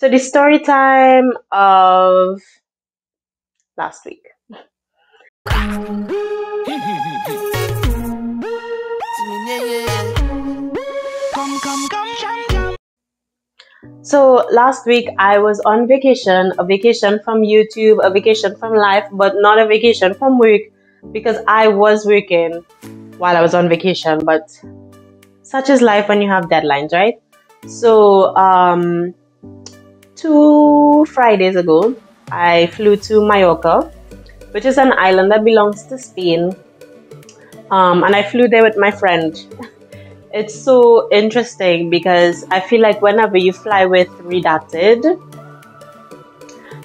So the story time of last week. So last week I was on vacation, a vacation from YouTube, a vacation from life, but not a vacation from work because I was working while I was on vacation. But such is life when you have deadlines, right? So 2 Fridays ago, I flew to Mallorca, which is an island that belongs to Spain. And I flew there with my friend. It's so interesting because I feel like whenever you fly with redacted,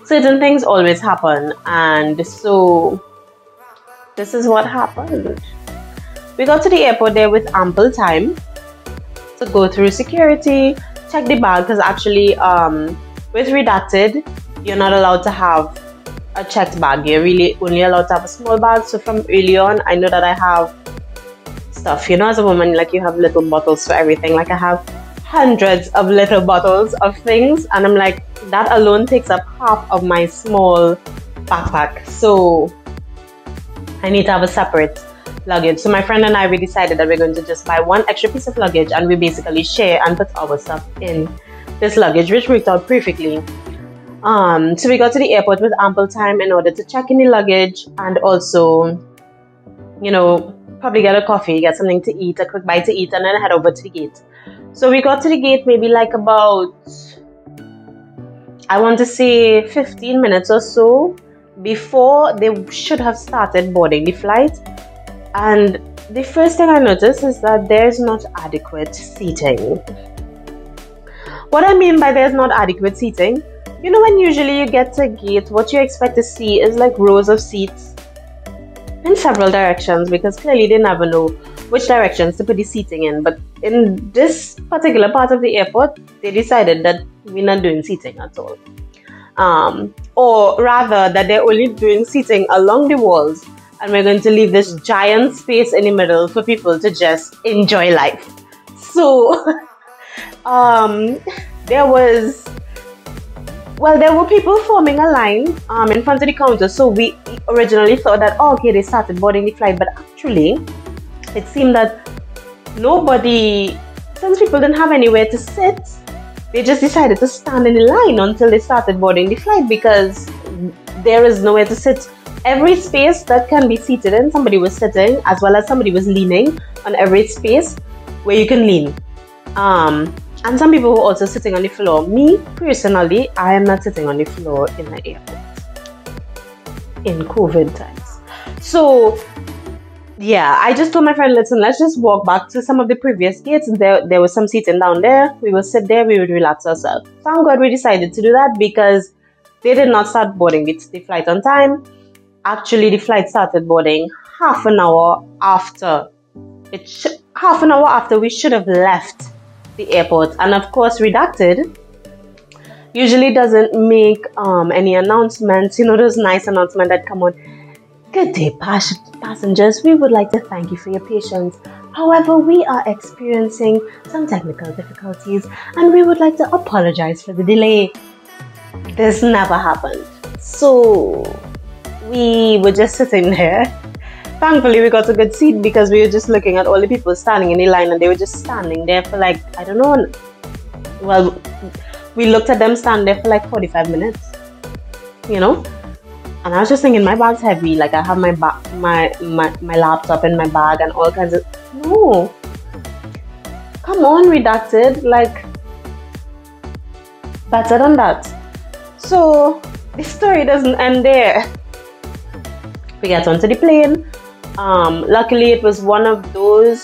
certain things always happen. And so this is what happened. We got to the airport there with ample time to go through security, check the bag, because actually with redacted, you're not allowed to have a checked bag. You're really only allowed to have a small bag. So from early on, I know that I have stuff. You know, as a woman, like you have little bottles for everything. Like I have hundreds of little bottles of things, and I'm like, that alone takes up half of my small backpack. So I need to have a separate luggage. So my friend and I, we decided that we're going to just buy one extra piece of luggage, and we basically share and put our stuff in this luggage, which worked out perfectly. So we got to the airport with ample time in order to check in the luggage and also, you know, probably get a coffee, get something to eat, a quick bite to eat, and then head over to the gate. So we got to the gate maybe like about, I want to say 15 minutes or so before they should have started boarding the flight. And the first thing I noticed is that there's not adequate seating. What I mean by there's not adequate seating, you know, when usually you get to a gate, what you expect to see is like rows of seats in several directions, because clearly they never know which directions to put the seating in. But in this particular part of the airport, they decided that we're not doing seating at all. Or rather that they're only doing seating along the walls, and we're going to leave this giant space in the middle for people to just enjoy life. So there were people forming a line in front of the counter. So we originally thought that, oh, okay, they started boarding the flight. But actually, it seemed that nobody, since people didn't have anywhere to sit, they just decided to stand in the line until they started boarding the flight, because there is nowhere to sit. Every space that can be seated in, somebody was sitting, as well as somebody was leaning on every space where you can lean. And some people were also sitting on the floor. Me, personally, I am not sitting on the floor in the airport in COVID times. So, yeah, I just told my friend, listen, let's just walk back to some of the previous gates. There was some seating down there. We will sit there, we would relax ourselves. Thank God we decided to do that, because they did not start boarding the flight on time. Actually, the flight started boarding half an hour after. Half an hour after we should have left the airport. And of course, redacted usually doesn't make any announcements, you know, those nice announcements that come on. Good day, passengers, we would like to thank you for your patience. However, we are experiencing some technical difficulties and we would like to apologize for the delay. This never happened. So we were just sitting there. Thankfully, we got a good seat because we were just looking at all the people standing in the line, and they were just standing there for like, I don't know. Well, we looked at them stand there for like 45 minutes, you know. And I was just thinking, my bag's heavy. Like I have my laptop in my bag and all kinds of. No, come on, redacted. Like better than that. So the story doesn't end there. We get onto the plane. Luckily, it was one of those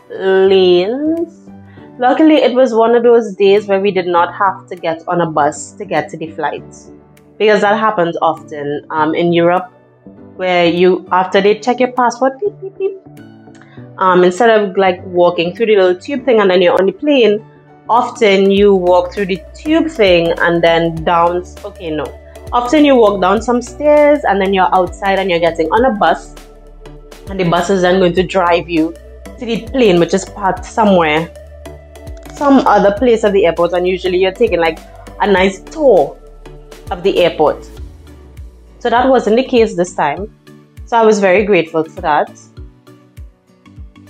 lanes. Luckily, it was one of those days where we did not have to get on a bus to get to the flight, because that happens often in Europe, where you, after they check your passport, beep, beep, beep, instead of like walking through the little tube thing and then you're on the plane, often you walk through the tube thing and then down. Okay, no. Often you walk down some stairs and then you're outside and you're getting on a bus, and the bus is then going to drive you to the plane, which is parked somewhere some other place of the airport, and usually you're taking like a nice tour of the airport. So that wasn't the case this time. So I was very grateful for that.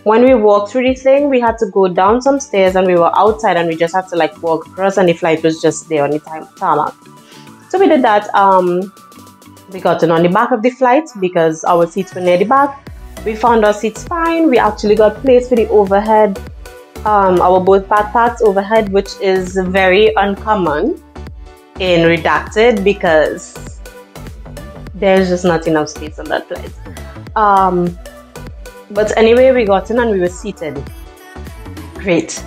When we walked through the thing, we had to go down some stairs, and we were outside, and we just had to like walk across, and the flight was just there on the tarmac. So we did that. We got in on the back of the flight because our seats were near the back. We found our seats fine. We actually got placed for the overhead, our both backpacks overhead, which is very uncommon in redacted because there's just not enough space on that flight. But anyway, we got in and we were seated. Great.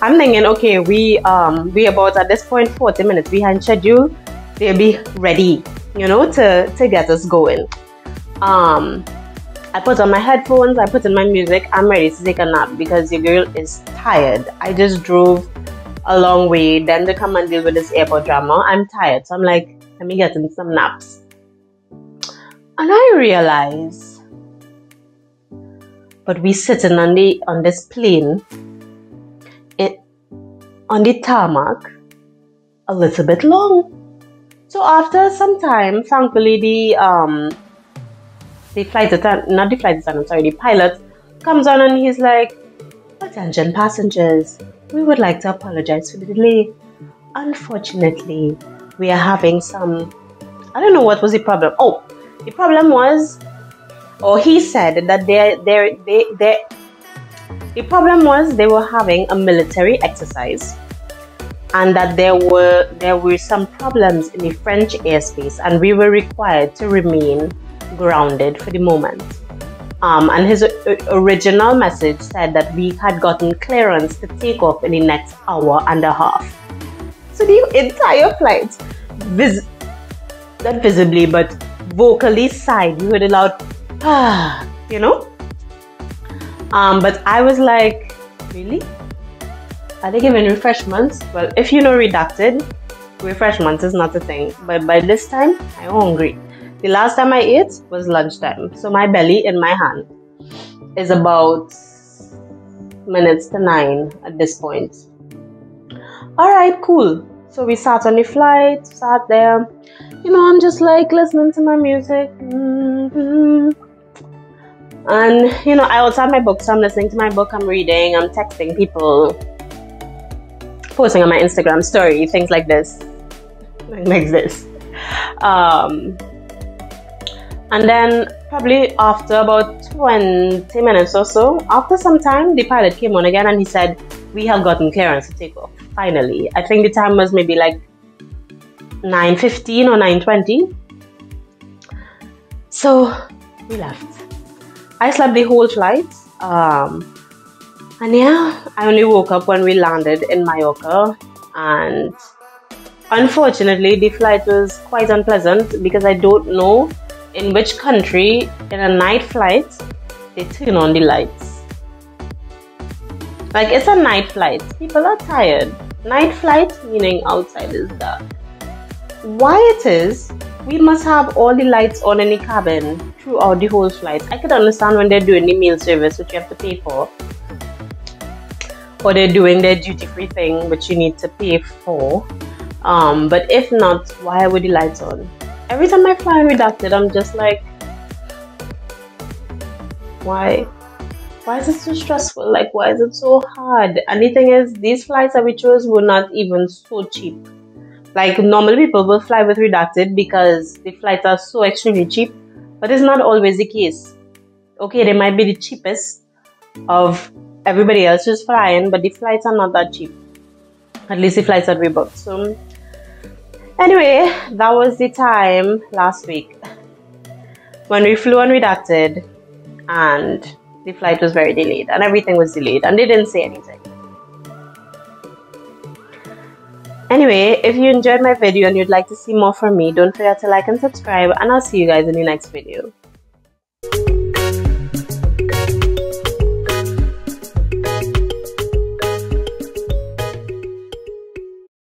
I'm thinking, okay, we about at this point 40 minutes behind schedule. They'll be ready, you know, to get us going. I put on my headphones, I put in my music, I'm ready to take a nap because your girl is tired. I just drove a long way, then to come and deal with this airport drama. I'm tired, so I'm like, let me get in some naps. And I realize, but we sitting on this plane, on the tarmac, a little bit long. So after some time, thankfully the pilot comes on and he's like, "Attention passengers, we would like to apologize for the delay. Unfortunately, we are having some," I don't know what was the problem. Oh, the problem was, or he said that the problem was they were having a military exercise, and that there were some problems in the French airspace, and we were required to remain grounded for the moment. And his original message said that we had gotten clearance to take off in the next hour and a half. So the entire flight, not visibly but vocally sighed. You heard a loud you know. But I was like, really? Are they giving refreshments? Well, if you know redacted, refreshments is not a thing. But by this time, I'm hungry. The last time I ate was lunchtime. So my belly in my hand is about minutes to 9 at this point. Alright, cool. So we sat on the flight, sat there. You know, I'm just like listening to my music. And, you know, I also have my book. So I'm listening to my book, I'm reading, I'm texting people, posting on my Instagram story, things like this. Like this. And then probably after about 20 minutes or so, after some time, the pilot came on again and he said, "We have gotten clearance to take off." Finally, I think the time was maybe like 9:15 or 9:20. So we left. I slept the whole flight. And yeah, I only woke up when we landed in Mallorca. And unfortunately, the flight was quite unpleasant because I don't know in which country in a night flight they turn on the lights. Like, it's a night flight. People are tired. Night flight meaning outside is dark. Why it is we must have all the lights on in the cabin throughout the whole flight. I could understand when they're doing the meal service, which you have to pay for, or they're doing their duty-free thing, which you need to pay for. But if not, why were the lights on? Every time I fly in redacted, I'm just like, why? Why is it so stressful? Like, why is it so hard? And the thing is, these flights that we chose were not even so cheap. Like, normally people will fly with redacted because the flights are so extremely cheap, but it's not always the case. Okay, they might be the cheapest of everybody else who's flying, but the flights are not that cheap. At least the flights that we booked. So anyway, that was the time last week when we flew on redacted and the flight was very delayed and everything was delayed and they didn't say anything. Anyway, if you enjoyed my video and you'd like to see more from me, don't forget to like and subscribe, and I'll see you guys in the next video.